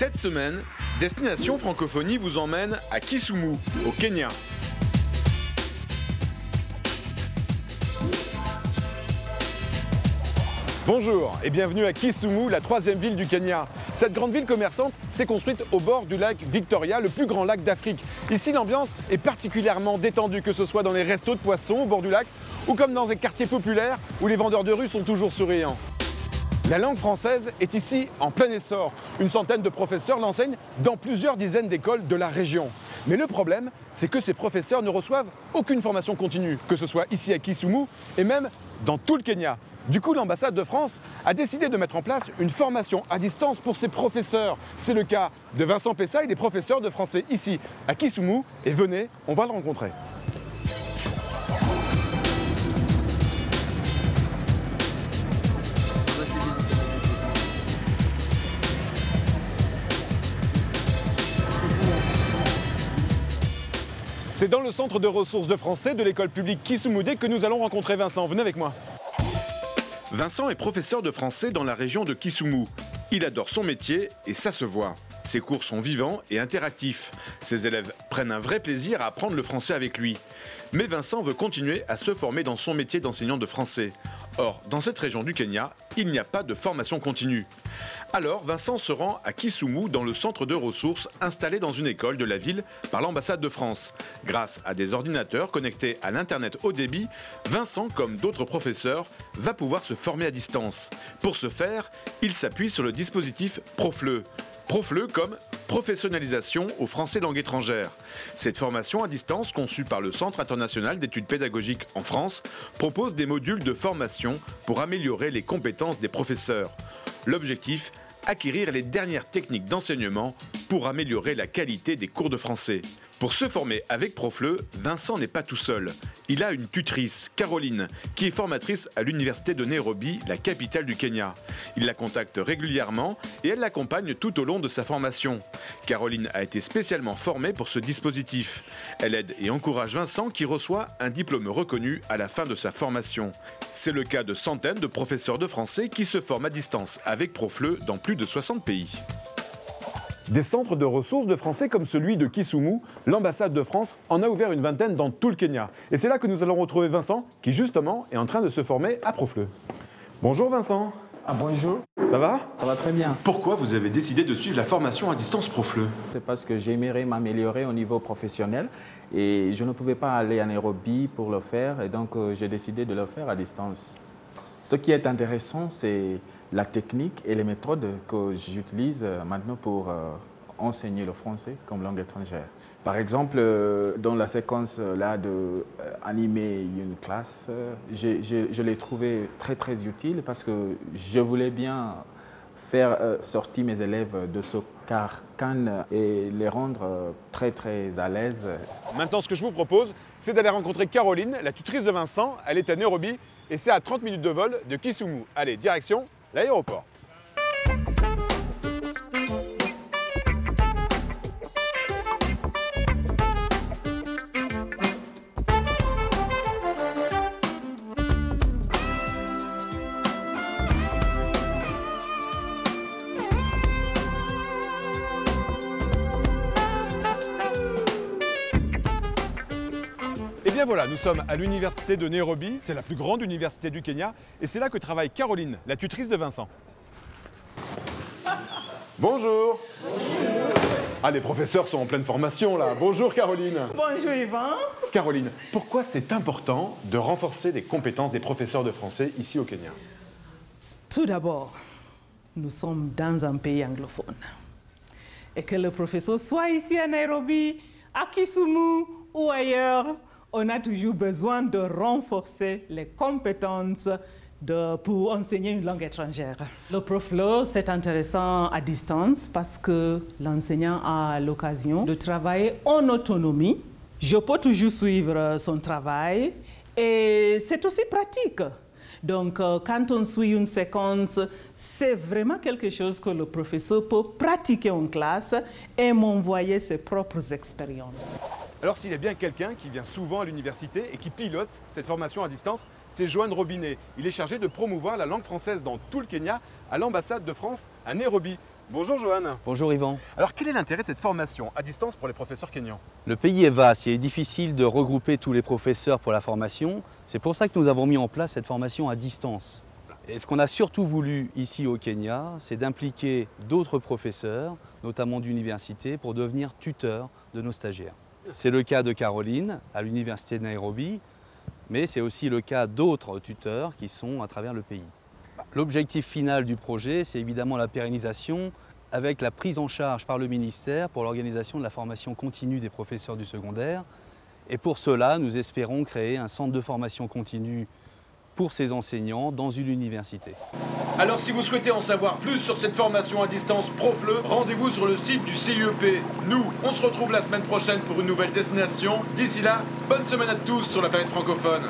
Cette semaine, Destination Francophonie vous emmène à Kisumu, au Kenya. Bonjour et bienvenue à Kisumu, la troisième ville du Kenya. Cette grande ville commerçante s'est construite au bord du lac Victoria, le plus grand lac d'Afrique. Ici, l'ambiance est particulièrement détendue, que ce soit dans les restos de poissons au bord du lac ou comme dans des quartiers populaires où les vendeurs de rue sont toujours souriants. La langue française est ici en plein essor. Une centaine de professeurs l'enseignent dans plusieurs dizaines d'écoles de la région. Mais le problème, c'est que ces professeurs ne reçoivent aucune formation continue, que ce soit ici à Kisumu et même dans tout le Kenya. Du coup, l'ambassade de France a décidé de mettre en place une formation à distance pour ses professeurs. C'est le cas de Vincent Pessa, il est professeur de français ici à Kisumu. Et venez, on va le rencontrer. C'est dans le centre de ressources de français de l'école publique Kisumudé que nous allons rencontrer Vincent. Venez avec moi. Vincent est professeur de français dans la région de Kisumu. Il adore son métier et ça se voit. Ses cours sont vivants et interactifs. Ses élèves prennent un vrai plaisir à apprendre le français avec lui. Mais Vincent veut continuer à se former dans son métier d'enseignant de français. Or, dans cette région du Kenya, il n'y a pas de formation continue. Alors, Vincent se rend à Kisumu dans le centre de ressources installé dans une école de la ville par l'ambassade de France. Grâce à des ordinateurs connectés à l'internet haut débit, Vincent, comme d'autres professeurs, va pouvoir se former à distance. Pour ce faire, il s'appuie sur le dispositif Profleu. Profleu comme professionnalisation au français langue étrangère. Cette formation à distance, conçue par le Centre international d'études pédagogiques en France, propose des modules de formation pour améliorer les compétences des professeurs. L'objectif, acquérir les dernières techniques d'enseignement pour améliorer la qualité des cours de français. Pour se former avec Profleu, Vincent n'est pas tout seul. Il a une tutrice, Caroline, qui est formatrice à l'université de Nairobi, la capitale du Kenya. Il la contacte régulièrement et elle l'accompagne tout au long de sa formation. Caroline a été spécialement formée pour ce dispositif. Elle aide et encourage Vincent qui reçoit un diplôme reconnu à la fin de sa formation. C'est le cas de centaines de professeurs de français qui se forment à distance avec Profleu dans plus de 60 pays. Des centres de ressources de français comme celui de Kisumu, l'ambassade de France en a ouvert une vingtaine dans tout le Kenya. Et c'est là que nous allons retrouver Vincent, qui justement est en train de se former à Profleu. Bonjour Vincent. Ah, bonjour. Ça va? Ça va très bien. Pourquoi vous avez décidé de suivre la formation à distance Profleu? C'est parce que j'aimerais m'améliorer au niveau professionnel et je ne pouvais pas aller à Nairobi pour le faire et donc j'ai décidé de le faire à distance. Ce qui est intéressant, c'est la technique et les méthodes que j'utilise maintenant pour enseigner le français comme langue étrangère. Par exemple, dans la séquence là d'animer une classe, je l'ai trouvé très utile parce que je voulais bien faire sortir mes élèves de ce carcan et les rendre très à l'aise. Maintenant, ce que je vous propose, c'est d'aller rencontrer Caroline, la tutrice de Vincent. Elle est à Nairobi et c'est à 30 minutes de vol de Kisumu. Allez, direction l'aéroport. Et bien voilà, nous sommes à l'université de Nairobi, c'est la plus grande université du Kenya, et c'est là que travaille Caroline, la tutrice de Vincent. Bonjour. Ah, les professeurs sont en pleine formation là. Bonjour Caroline. Bonjour Yvan. Caroline, pourquoi c'est important de renforcer les compétences des professeurs de français ici au Kenya? Tout d'abord, nous sommes dans un pays anglophone. Et que le professeur soit ici à Nairobi, à Kisumu ou ailleurs, on a toujours besoin de renforcer les compétences pour enseigner une langue étrangère. Le Profleu, c'est intéressant à distance parce que l'enseignant a l'occasion de travailler en autonomie. Je peux toujours suivre son travail et c'est aussi pratique. Donc, quand on suit une séquence, c'est vraiment quelque chose que le professeur peut pratiquer en classe et m'envoyer ses propres expériences. Alors s'il y a bien quelqu'un qui vient souvent à l'université et qui pilote cette formation à distance, c'est Johan Robinet. Il est chargé de promouvoir la langue française dans tout le Kenya à l'ambassade de France à Nairobi. Bonjour Johan. Bonjour Yvan. Alors quel est l'intérêt de cette formation à distance pour les professeurs kenyans? Le pays est vaste, il est difficile de regrouper tous les professeurs pour la formation. C'est pour ça que nous avons mis en place cette formation à distance. Et ce qu'on a surtout voulu ici au Kenya, c'est d'impliquer d'autres professeurs, notamment d'université, pour devenir tuteurs de nos stagiaires. C'est le cas de Caroline à l'université de Nairobi, mais c'est aussi le cas d'autres tuteurs qui sont à travers le pays. L'objectif final du projet, c'est évidemment la pérennisation avec la prise en charge par le ministère pour l'organisation de la formation continue des professeurs du secondaire. Et pour cela, nous espérons créer un centre de formation continue pour ces enseignants dans une université. Alors si vous souhaitez en savoir plus sur cette formation à distance PROFLE, rendez-vous sur le site du CIEP. Nous, on se retrouve la semaine prochaine pour une nouvelle destination. D'ici là, bonne semaine à tous sur la planète francophone.